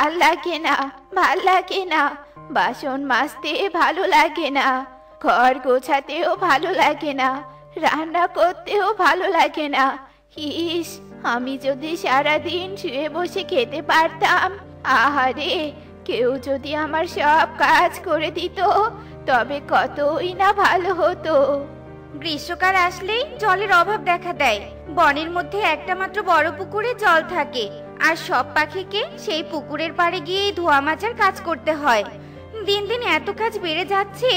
ভাল লাগে না, ভাল লাগে না। বাসন মাজতে ভালো লাগে না, ঘর গোছাতেও ভালো লাগে না, রান্না করতেও ভালো লাগে না। ইস, আমি যদি সারাদিন শুয়ে বসে খেতে পারতাম। আহারে, কেউ যদি আমার সব কাজ করে দিত তবে কতই না ভালো হতো। গ্রীষ্মকাল আসলেই জলের অভাব দেখা দেয়। বনের মধ্যে একটা মাত্র বড় পুকুরে জল থাকে, আর সব পাখিকে সেই পুকুরের পাড়ে গিয়ে ধোয়া মাজার কাজ করতে হয়। দিন দিন এত কাজ বেড়ে যাচ্ছে,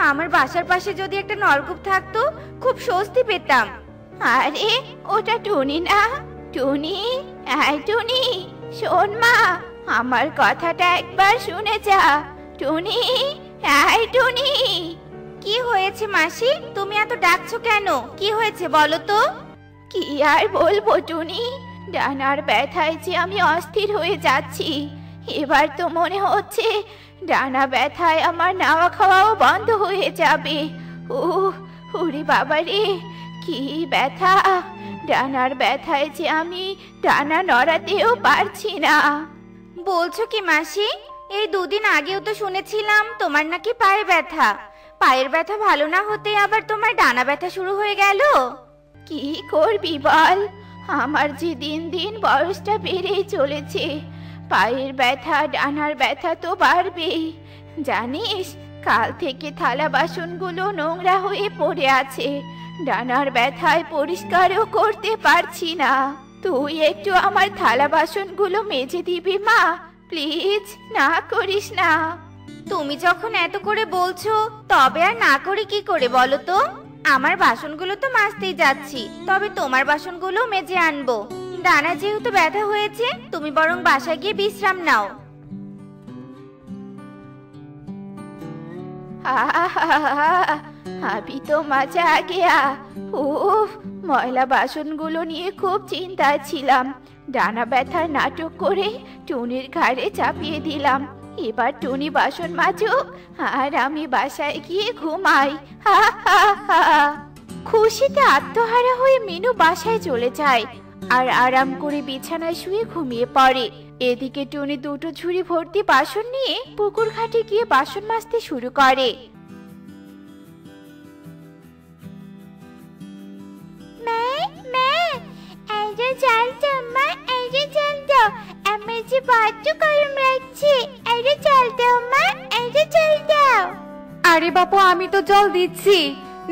আমার বাসার পাশে যদি একটা নলকূপ থাকতো খুব স্বস্তি পেতাম। আরে, ওটা টুনি না? টুনি, এই টুনি, শোন মা, আমার কথাটা একবার শুনে যা। টুনি, এই টুনি। কি হয়েছে মাসি? তুমি এত ডাকছো কেন? কি হয়েছে বলো তো? কি আর বলবো টুনি, ডানার ব্যথায় যে আমি অস্থির হয়ে যাচ্ছি। এবার তো মনে হচ্ছে ডানা ব্যথায় আমার নাওয়া খাওয়াও বন্ধ হয়ে যাবে। ওরে বাবা রে, কি ব্যথা! ডানার ব্যথায় যে আমি ডানা নড়াতেও পারছি না। বলছো কি মাসি? এই দুদিন আগেও তো শুনেছিলাম তোমার নাকি পায়ে ব্যথা। পায়ের ব্যথা ভালো না হতে আবার তোমার ডানা ব্যথা শুরু হয়ে গেল। কি করবি বল, আমার যে দিন দিন বয়সটা বেড়েই চলেছে। পায়ের ব্যথা, ডানার ব্যথা তো বাড়বেই। জানিস, কাল থেকে থালা বাসনগুলো নোংরা হয়ে পড়ে আছে। ডানার ব্যথায় পরিষ্কারও করতে পারছি না। তুই একটু আমার থালা বাসনগুলো মেজে দিবি মা, প্লিজ? না করিস না। তুমি যখন এত করে বলছো তবে আর না করি কি করে বলো তো? আমার বাসনগুলো তো মাজতেই যাচ্ছি, তবে তোমার বাসনগুলো মেজে আনবো। ডানা যেহেতু ব্যথা হয়েছে, তুমি বরং বাসায় গিয়ে বিশ্রাম নাও। अभी तो मजा आ गया। উফ, ময়লা বাসনগুলো নিয়ে খুব চিন্তায় ছিলাম। ডানা ব্যথার নাটক করে টুনির ঘাড়ে চাপিয়ে দিলাম। এবার টুনি বাসন মাজুক আর আমি বাসায় গিয়ে ঘুমাই। হা হা হা। খুশিতে আত্মহারা হয়ে মিনু বাসায় চলে যায় আর আরাম করে বিছানায় শুয়ে ঘুমিয়ে পড়ে। এদিকে টুনি দুটো ঝুড়ি ভর্তি বাসন নিয়ে পুকুর ঘাটে গিয়ে বাসন মাজতে শুরু করে। আরে বাপু, আমি তো জল দিচ্ছি।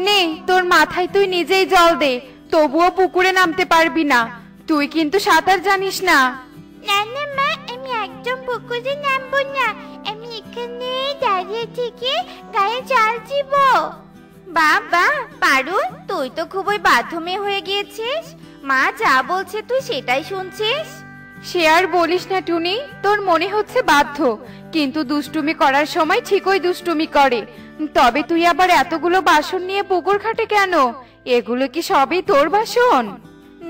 নে, তোর মাথায় তুই নিজেই জল দে, তবুও পুকুরে নামতে পারবি না। তুই কিন্তু সাঁতার জানিস না। না না মা, আমি একদম পুকুরে নামবো না। আমি এখানে দাঁড়িয়ে থেকে গায়ে জল দিব। বাবা পারুল, তুই তো খুবই বাধ্যমে হয়ে গিয়েছিস। মা যা বলছে তুই সেটাই শুনছিস। সে আর বলিস না টুনি, তোর মনে হচ্ছে বাধ্য, কিন্তু দুষ্টুমি করার সময় ঠিকই দুষ্টুমি করে। তবে তুই আবার এতগুলো বাসন নিয়ে পুকুর ঘাটে কেন? এগুলো কি সবই তোর বাসন?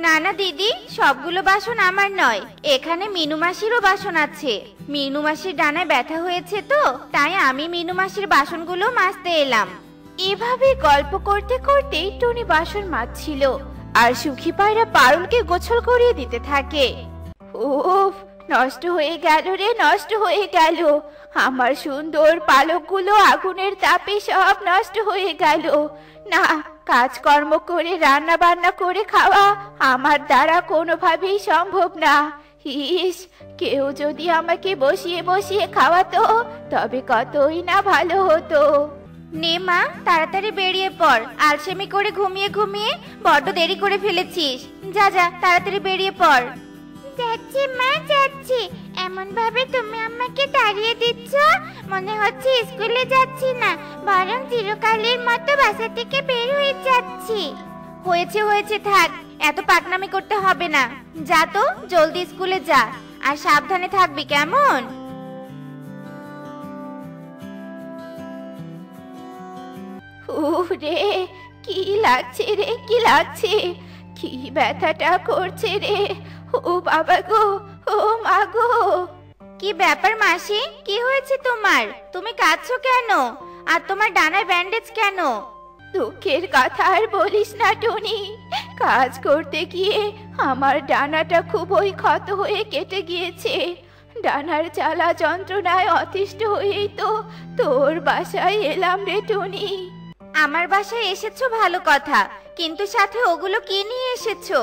না না দিদি, সবগুলো বাসন আমার নয়। এখানে মিনু মাসিরও বাসন আছে। মিনু মাসির ডানায় ব্যথা হয়েছে তো, তাই আমি মিনু মাসির বাসনগুলো মাজতে এলাম। এভাবে গল্প করতে করতে টুনি বাসন মাজছিল আর সুখী পায়রা পারুলকে গোসল করিয়ে দিতে থাকে। উফ, নষ্ট হয়ে গেল রে, নষ্ট হয়ে গেল। আমার সুন্দর পালকগুলো আগুনের তাপে সব নষ্ট হয়ে গেল। না, কাজকর্ম করে রান্না বান্না করে খাওয়া আমার দ্বারা কোনোভাবেই সম্ভব না। ইস, কেউ যদি আমাকে বসিয়ে বসিয়ে খাওয়াতো তবে কতই না ভালো হতো। নে মা, তাড়াতাড়ি বেরিয়ে পড়। আলসেমি করে ঘুমিয়ে ঘুমিয়ে বড্ড দেরি করে ফেলেছিস। যা যা, তাড়াতাড়ি বেরিয়ে পড়। যাচ্ছি মা, যাচ্ছি। এমন ভাবে তুমি আমাকে তাড়িয়ে দিচ্ছ, মনে হচ্ছে স্কুলে যাচ্ছি না, বরং চিরকালের মতো বাসা থেকে বের হয়ে যাচ্ছি। হয়েছে হয়েছে, থাক, এত পাকনামি করতে হবে না। যা তো, জলদি স্কুলে যা, আর সাবধানে থাকবি কেমন? উফ রে, কি লাগছে রে, কি লাগছে! কি ব্যথাটা করছে রে! ও বাবা গো, ও মা গো! কি ব্যাপার মাসি, কি হয়েছে তোমার? তুমি কাঁদছো কেন? আর তোমার ডানায় ব্যান্ডেজ কেন? দুঃখের কথা আর বলিস না টুনি। কাজ করতে গিয়ে আমার ডানাটা খুবই ক্ষত হয়ে কেটে গিয়েছে। ডানার জ্বালা যন্ত্রণায় অতিষ্ঠ হয়েই তো তোর বাসায় এলাম রে টুনি। আমার বাসায় এসেছো ভালো কথা, কিন্তু সাথে ওগুলো কি নিয়ে এসেছো?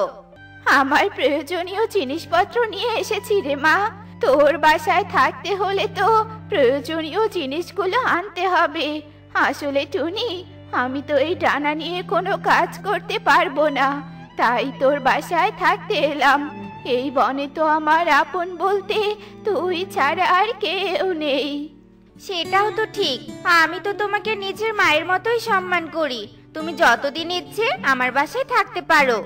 আমার প্রয়োজনীয় জিনিসপত্র নিয়ে এসেছি রে মা। তোর বাসায় থাকতে হলে তো প্রয়োজনীয় জিনিসগুলো আনতে হবে। আসলে টুনি, আমি তো এই ডানা নিয়ে কোনো কাজ করতে পারবো না, তাই তোর বাসায় থাকতে এলাম। এই বনে তো আমার আপন বলতে তুই ছাড়া আর কেউ নেই। সেটাও তো ঠিক, আমি তো তোমাকে নিজের মায়ের মতোই সম্মান করি। তুমি যতদিন ইচ্ছে আমার বাসায় থাকতে পারো।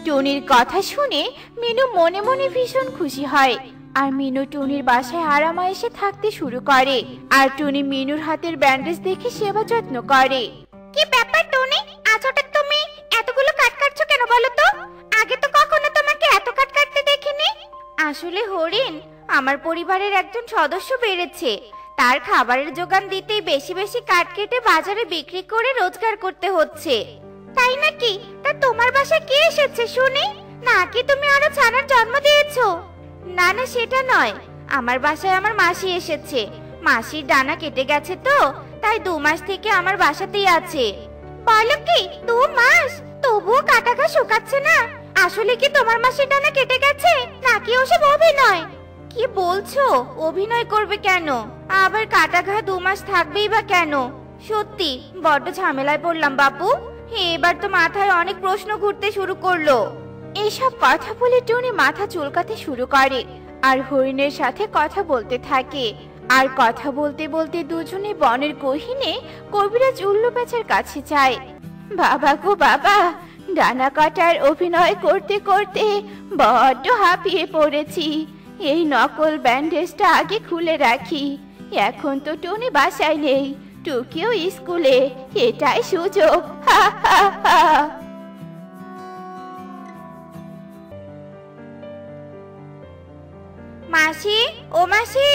টুনির কথা শুনে মিনু মনে মনে ভীষণ খুশি হয়। আর মিনু টুনির বাসায় আরামায়েশে থাকতে শুরু করে। আর টুনি মিনুর হাতের ব্যান্ডেজ দেখে সেবা যত্ন করে। কি ব্যাপার টুনি, আজ হঠাৎ তুমি এতগুলো কাট কাটছো কেন বলো তো? আগে তো কখনো তোমাকে এত কাট কাটতে দেখিনি। আসলে হরিণ, আমার পরিবারের একজন সদস্য বেড়েছে। তার খাবারের যোগান দিতেই বেশি বেশি কাট কেটে বাজারে বিক্রি করে রোজগার করতে হচ্ছে। তাই নাকি? তা তোমার বাসায় কে এসেছে শুনি? নাকি তুমি আরো ছানার জন্ম দিয়েছো? না না, সেটা নয়। আমার বাসায় আমার মাসি এসেছে। মাসির ডানা কেটে গেছে তো, তাই 2 মাস থেকে আমার বাসাতেই আছে। বলো কি, 2 মাস? তবুও কাটা ঘা শুকাচ্ছে না? আসলে কি তোমার মাসির ডানা কেটে গেছে, নাকি ওসব অভিনয়? কি বলছো? অভিনয় করবে কেন? আবার কাটা ঘা 2 মাস থাকবেই বা কেন? সত্যি বড্ড ঝামেলায় পড়লাম বাপু। এবার তো মাথায় অনেক প্রশ্ন ঘুরতে শুরু করলো। এইসব কথা বলে টুনি মাথা চুলকাতে শুরু করে আর হরিণের সাথে কথা বলতে থাকে। আর কথা বলতে বলতে দুজনে বনের গহীনে কবিরাজ উল্লু প্যাঁচার কাছে যায়। বাবা গো বাবা, ডানা কাটার অভিনয় করতে করতে বড্ড হাঁপিয়ে পড়েছি। এই নকল ব্যান্ডেজটা আগে খুলে রাখি। এখন তো টুনি বাসায় নেই, টুকিও স্কুলে। এটাই সুযোগ। হা হা হা। মাসি, ও মাসি।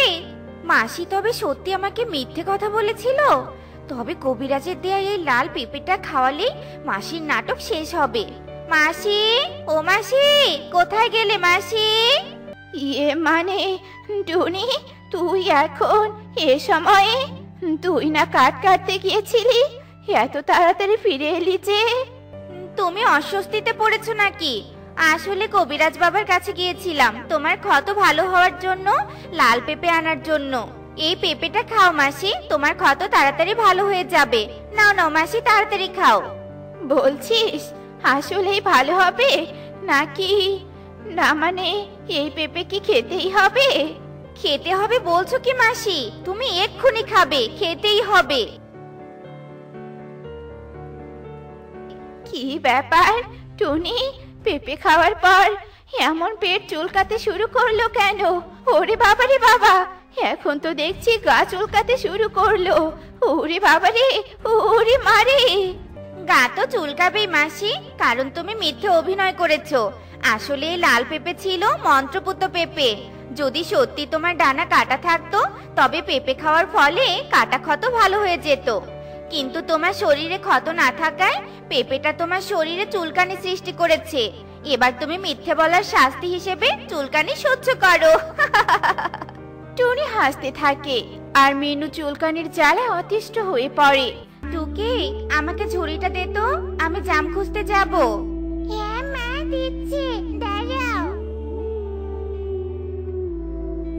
মাসি তবে সত্যি আমাকে মিথ্যে কথা বলেছিল? তবে কবিরাজের দেয়া এই লাল পেঁপেটা খাওয়ালে মাসির নাটক শেষ হবে। মাসি, ও মাসি, কোথায় গেলে মাসি? ইয়ে মানে টুনি, তুই এখন এ সময়ে? তুই না কাট কাটতে গিয়েছিলি, এত তাড়াতাড়ি ফিরে এলি যে? তুমি অস্বস্তিতে পড়েছো নাকি? আসলে কবিরাজ বাবার কাছে গিয়েছিলাম তোমার ক্ষত ভালো হওয়ার জন্য, লাল পেঁপে আনার জন্য। এই পেঁপেটা খাও মাসি, তোমার ক্ষত তাড়াতাড়ি ভালো হয়ে যাবে। নাও নাও মাসি, তাড়াতাড়ি খাও। বলছিস আসলেই ভালো হবে নাকি? না মানে এই পেঁপে কি খেতেই হবে? খেতে হবে বলছো কি মাসি? তুমি এক্ষুনি খাবে, খেতেই হবে। কি ব্যাপার টুনি, পেঁপে খাওয়ার পর এমন পেট চুলকাতে শুরু করলো কেন? ওরে বাবারে বাবা, এখন তো দেখছি গা চুলকাতে শুরু করলো। ওরে বাবারে, ওরে মারে। গা তো চুলকাবেই মাসি, কারণ তুমি মিথ্যে অভিনয় করেছো। আসলে এই লাল পেঁপে ছিল মন্ত্রপুত পেঁপে। যদি সত্যি তোমার ডানা কাটা থাকতো, তবে পেঁপে খাওয়ার ফলে কাটা ক্ষত ভালো হয়ে যেত। কিন্তু তোমার শরীরে ক্ষত না থাকায় পেঁপেটা তোমার শরীরে চুলকানি সৃষ্টি করেছে। এবার তুমি মিথ্যে বলার শাস্তি হিসেবে চুলকানি সহ্য করো। টুনি হাসতে থাকে আর মিনু চুলকানির জ্বালায় অতিষ্ঠ হয়ে পড়ে। টুকি, আমাকে ঝুড়িটা দে তো, আমি জাম খুঁজতে যাব। হ্যাঁ মা, দিচ্ছি, দাঁড়াও।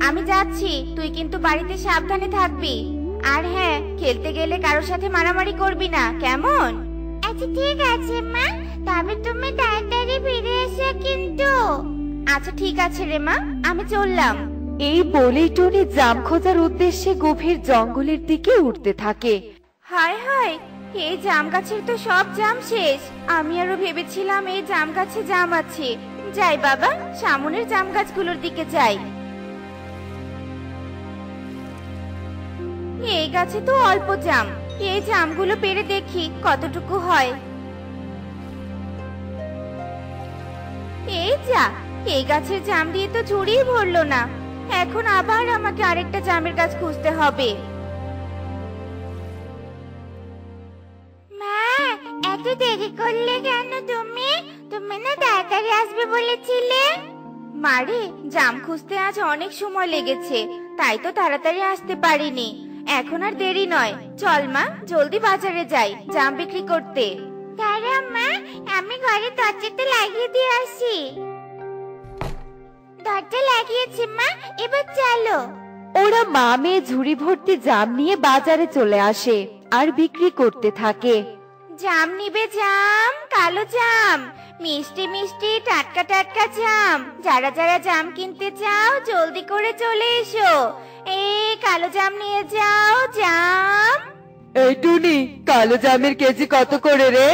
আমি যাচ্ছি, তুই কিন্তু বাড়িতে সাবধানে থাকবি। আর হ্যাঁ, খেলতে গেলে কারোর সাথে মারামারি করবি না, কেমন? আচ্ছা ঠিক আছে মা, তবে তুমি তাড়াতাড়ি ফিরে এসো কিন্তু। আচ্ছা ঠিক আছে রে মা, আমি চললাম। এই বলেই টুনি জাম খোঁজার উদ্দেশ্যে গভীর জঙ্গলের দিকে উঠতে থাকে। হায় হায়, এই জাম গাছের তো সব জাম শেষ। আমি আরো ভেবেছিলাম এই জাম গাছে জাম আছে। যাই বাবা, সামনের জাম গাছগুলোর দিকে যাই। এই গাছে তো অল্প জাম, এই জামগুলো পেড়ে দেখি কতটুকু হয়। এই যা, এই গাছের জাম দিয়ে তো ঝুড়িই ভরলো না। এখন আবার আমাকে আরেকটা জামের গাছ খুঁজতে হবে। মা, এত দেরি করলে কেন তুমি? তুমি না তাড়াতাড়ি আসবে বলেছিলে। মারে, জাম খুঁজতে আজ অনেক সময় লেগেছে, তাই তো তাড়াতাড়ি আসতে পারিনি। এখন আর দেরি নয়, চল মা, জলদি বাজারে যাই জাম বিক্রি করতে। দাঁড়া মা, আমি ঘরে দরজাটা লাগিয়ে দিয়ে আসি। দরজা লাগিয়েছি মা, এবার চলো। ওরা মা মেয়ে ঝুড়ি ভর্তি জাম নিয়ে বাজারে চলে আসে আর বিক্রি করতে থাকে। জাম নিবে জাম, কালো জাম, মিষ্টি মিষ্টি টাটকা টাটকা জাম। যারা যারা জাম কিনতে চাও জলদি করে চলে এসো। এই কালো জাম নিয়ে যাও জাম। এই টুনি, কালো জামের কেজি কত করে রে?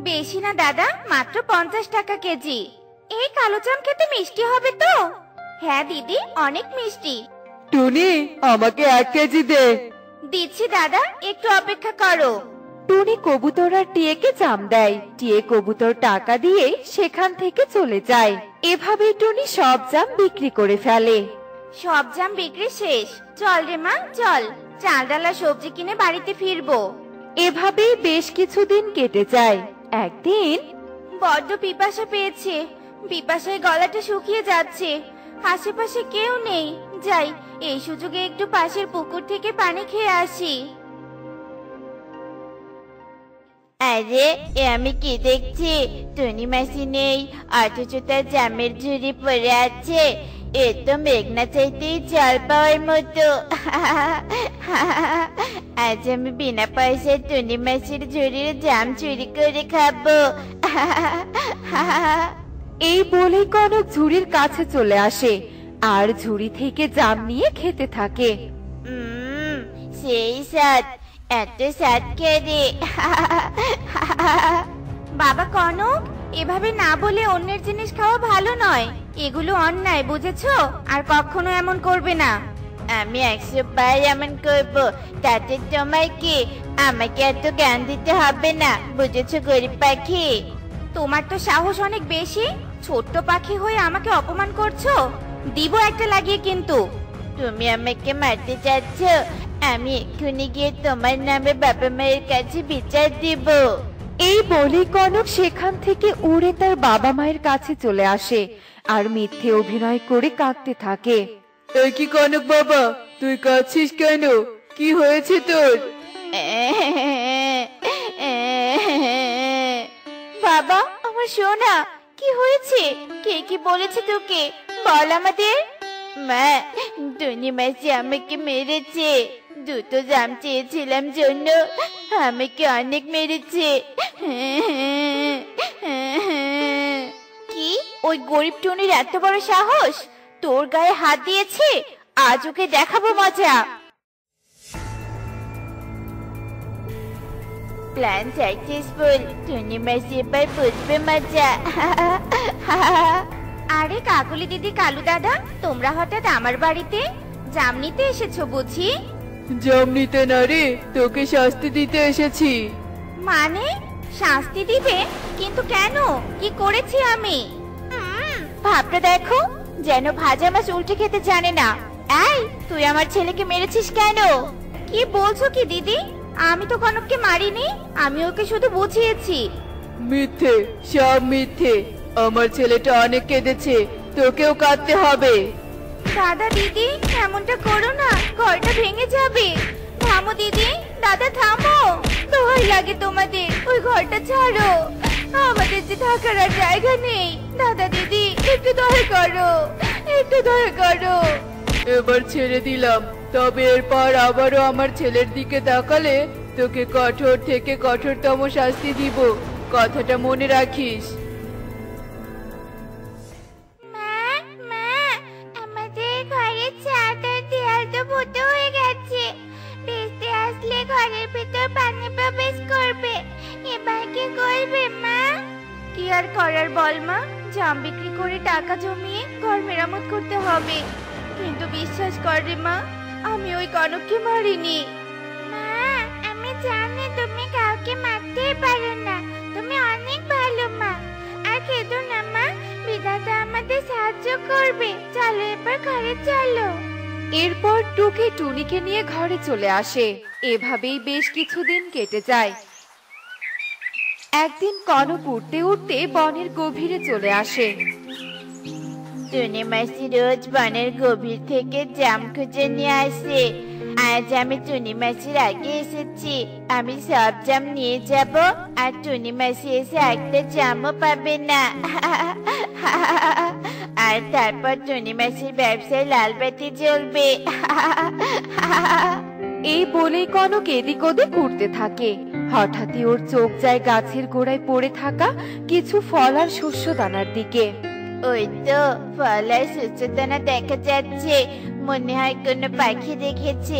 বেশি না দাদা, মাত্র 50 টাকা কেজি। এই কালো জাম খেতে মিষ্টি হবে তো? হ্যাঁ দিদি, অনেক মিষ্টি। টুনি, আমাকে 1 কেজি দে। দিচ্ছি দাদা, একটু অপেক্ষা করো। টুনি কবুতর আর টিয়েকে জাম দেয়। টিয়ে কবুতর টাকা দিয়ে সেখান থেকে চলে যায়। এভাবেই টুনি সব জাম বিক্রি করে ফেলে। সব জাম বিক্রি শেষ। চল রে মা, চল, চাল ডাল আর সবজি কিনে বাড়িতে ফিরবো। এভাবেই বেশ কিছুদিন কেটে যায়। একদিন বড্ড পিপাসা পেয়েছে, পিপাসায় গলাটা শুকিয়ে যাচ্ছে। আশেপাশে কেউ নেই, যাই এই সুযোগে একটু পাশের পুকুর থেকে পানি খেয়ে আসি। আরে, এ আমি কি দেখছি? টুনি মাসি নেই, অথচ তার জামের ঝুড়ি পড়ে আছে। এ তো মেঘনা চাইতেই জল পাওয়ার মতো। আজ আমি বিনা পয়সায় টুনি মাসির ঝুড়ির জাম চুরি করে খাবো। এই বলেই কনক ঝুড়ির কাছে চলে আসে আর ঝুড়ি থেকে জাম নিয়ে খেতে থাকে। সেই স্বাদ, এত স্বাদ খেয়ে। বাবা কনক, এভাবে না বলে অন্যের জিনিস খাওয়া ভালো নয়। এগুলো অন্যায়, বুঝেছো? আর কখনো এমন করবে না। আমি 100 বার এমন করব, তাতে তোমার কি? আমাকে এত জ্ঞান দিতে হবে না, বুঝেছো গরিব পাখি? তোমার তো সাহস অনেক বেশি। ছোট্ট পাখি হয়ে আমাকে অপমান করছো। দিব একটা লাগিয়ে কিন্তু। তুমি আমাকে মারতে চাচ্ছ? আমি এক্ষুনি গিয়ে তোমার নামে বাবা মায়ের কাছে বিচার দিব। এই বলেই কনক সেখান থেকে উড়ে তার বাবা মায়ের কাছে চলে আসে আর মিথ্যে অভিনয় করে কাঁদতে থাকে। এই কি কনক বাবা, তুই কাঁদছিস কেন? কি হয়েছে তোর? বাবা, আমার সোনা, কি হয়েছে? কে কি বলেছে তোকে? বল আমাদের। মা, টুনি মাসি আমাকে মেরেছে। দুটো জাম চেয়েছিলাম জন্য আমাকে অনেক মেরেছে। কি, ওই গরিব টুনির এত বড় সাহস? তোর গায়ে হাত দিয়েছে? আজ ওকে দেখাবো মজা। Plan successful. টুনি মাসি এবার বুঝবে মজা। আরে কাকুলি দিদি, কালু দাদা, তোমরা হঠাৎ আমার বাড়িতে জাম নিতে এসেছো বুঝি? জাম নিতে না রে, তোকে শাস্তি দিতে এসেছি। মানে শাস্তি দিবে? কিন্তু কেন? কি করেছি আমি? ভাবটা দেখো, যেন ভাজা মাছ উল্টে খেতে জানে না। এই, তুই আমার ছেলেকে মেরেছিস কেন? কি বলছো কি দিদি? আমি তো কনককে মারিনি, আমি ওকে শুধু বুঝিয়েছি। মিথ্যে, সব মিথ্যে। আমার ছেলেটা অনেক কেঁদেছে, তোকেও কাঁদতে হবে। দাদা দিদি, এমনটা করো না, ঘরটা ভেঙে যাবে। থামো দিদি, দাদা থামো, দোহাই লাগে তোমাদের, ওই ঘরটা ছাড়ো। আমাদের যে থাকার আর জায়গা নেই। দাদা দিদি, একটু দয়া করো, একটু দয়া করো। এবার ছেড়ে দিলাম, তবে এরপর আবারও আমার ছেলের দিকে তাকালে তোকে কঠোর থেকে কঠোরতম শাস্তি দিব, কথাটা মনে রাখিস। মা, মা, আমাদের ঘরের ছাদ আর দেয়াল তো ফুটো হয়ে গেছে। বৃষ্টি আসলে ঘরের ভিতর পানি প্রবেশ করবে। এবার কি করবে মা? কি আর করার বল মা, জাম বিক্রি করে টাকা জমিয়ে ঘর মেরামত করতে হবে। কিন্তু বিশ্বাস কর রে মা, আমি ওই কনককে মারিনি। মা, আমি জানি তুমি কাউকে মারতেই পারো না। তুমি অনেক ভালো মা। আর কেঁদো না মা, বিধাতা আমাদের সাহায্য করবে। চলো এবার ঘরে চলো। এরপর টুকি টুনিকে নিয়ে ঘরে চলে আসে। এভাবেই বেশ কিছুদিন কেটে যায়। একদিন কনক উঠতে উঠতে বনের গভীরে চলে আসে। টুনি মাসি রোজ বনের গভীর থেকে জাম খুঁজে নিয়ে আসে। আজ আমি টুনি মাসির আগে এসেছি। আমি সব জাম নিয়ে যাব, আর টুনি মাসি এসে একটা জামও পাবে না। আর তারপর টুনি মাসির ব্যবসায় লাল বাতি জ্বলবে। এই বলেই কনক এদিক ওদিক উঠতে থাকে। হঠাৎই ওর চোখ যায় গাছের গোড়ায় পড়ে থাকা কিছু ফল আর শস্য দানার দিকে। ওই তো ফল আর শস্যদানা দেখা যাচ্ছে, মনে হয় কোনো পাখি দেখেছে।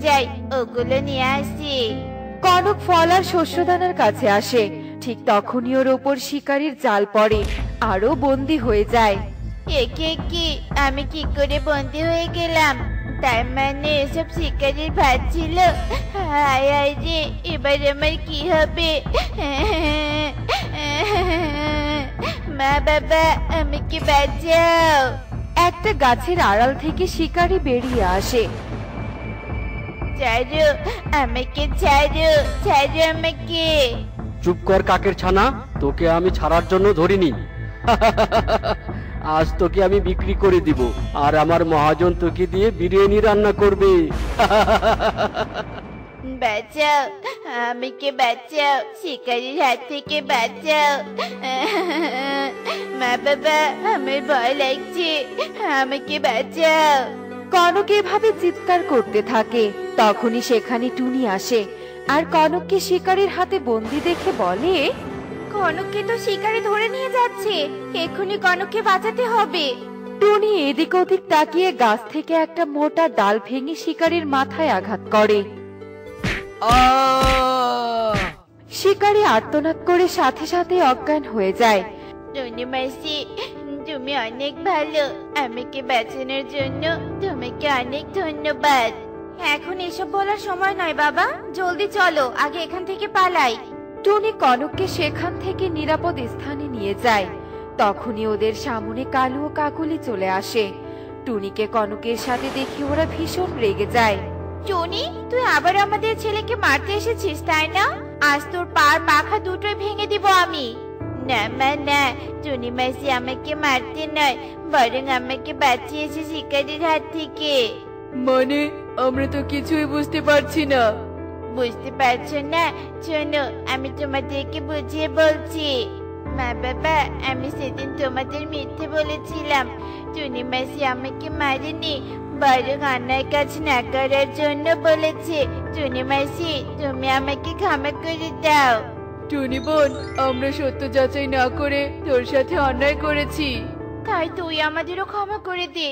যাই, ওগুলো নিয়ে আসি। কনক ফল আর শস্যদানার কাছে আসে। ঠিক তখনই ওর ওপর শিকারীর জাল পড়ে, আরো বন্দী হয়ে যায়। একে কি আমি কি করে বন্দী হয়ে গেলাম? তার মানে এসব শিকারির ভাত ছিল। হায় হায় রে, এবার আমার কি হবে? মা বাবা, আমাকে বাঁচাও। একটা গাছের আড়াল থেকে শিকারী বেরিয়ে আসে। ছাড়ো আমাকে, ছাড়ো, ছাড়ো আমাকে। চুপ কর কাকের ছানা, তোকে আমি ছাড়ার জন্য ধরিনি। আজ তোকে আমি বিক্রি করে দিব, আর আমার মহাজন তোকে দিয়ে বিরিয়ানি রান্না করবে। বাঁচাও, আমাকে বাঁচাও, শিকারির হাত থেকে বাঁচাও। মা বাবা, আমার ভয় লাগছে, আমাকে বাঁচাও। কনক এভাবে চিৎকার করতে থাকে। তখনই সেখানে টুনি আসে, আর কনককে শিকারীর হাতে বন্দি দেখে বলে, কনককে তো শিকারি ধরে নিয়ে যাচ্ছে, এক্ষুনি কনককে বাঁচাতে হবে। টুনি এদিক ওদিক তাকিয়ে গাছ থেকে একটা মোটা ডাল ভেঙে শিকারীর মাথায় আঘাত করে। শিকারী আর্তনাদ করে সাথে সাথে অজ্ঞান হয়ে যায়। টুনি মাসি, তুমি অনেক ভালো, আমাকে বাঁচানোর জন্য তোমাকে অনেক ধন্যবাদ। এখন এসব বলার সময় নয় বাবা, জলদি চলো, আগে এখান থেকে পালাই। টুনি কনককে সেখান থেকে নিরাপদ স্থানে নিয়ে যায়। তখনই ওদের সামনে কালু ও কাকুলি চলে আসে। টুনিকে কনকের সাথে দেখে ওরা ভীষণ রেগে যায়। টুনি, তুই আবার আমাদের ছেলেকে মারতে এসেছিস তাই না? আজ তোর পার পাখা দুটোই ভেঙে দিব আমি। না মা না, টুনি মাসি আমাকে মারতে নয়, বরং আমাকে বাঁচিয়েছে শিকারির হাত থেকে। মানে আমরা তো কিছুই বুঝতে পারছি না। বুঝতে পারছো না? শোনো, আমি তোমাদেরকে বুঝিয়ে বলছি। মা বাবা, আমি সেদিন তোমাদের মিথ্যে বলেছিলাম। টুনি মাসি আমাকে মারেনি, বরং অন্যায় কাজ না করার জন্য বলেছে। টুনি মাসি, তুমি আমাকে ক্ষমা করে দাও। টুনি বোন, আমরা সত্য যাচাই না করে তোর সাথে অন্যায় করেছি। তাই তুই আমাদেরও ক্ষমা করে দে,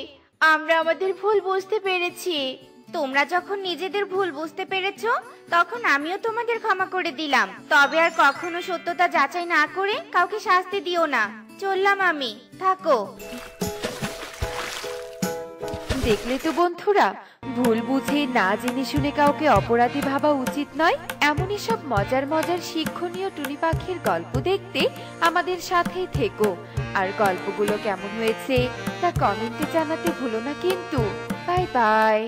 আমরা আমাদের ভুল বুঝতে পেরেছি। তোমরা যখন নিজেদের ভুল বুঝতে পেরেছো, তখন আমিও তোমাদের ক্ষমা করে দিলাম। তবে আর কখনো সত্যতা যাচাই না করে কাউকে শাস্তি দিও না। চললাম আমি, থাকো। দেখলে তো বন্ধুরা, ভুল বুঝে না জেনে শুনে কাউকে অপরাধী ভাবা উচিত নয়। এমনই সব মজার মজার শিক্ষণীয় টুনি পাখির গল্প দেখতে আমাদের সাথেই থেকো। আর গল্পগুলো কেমন হয়েছে তা কমেন্টে জানাতে ভুলো না কিন্তু। Bye bye.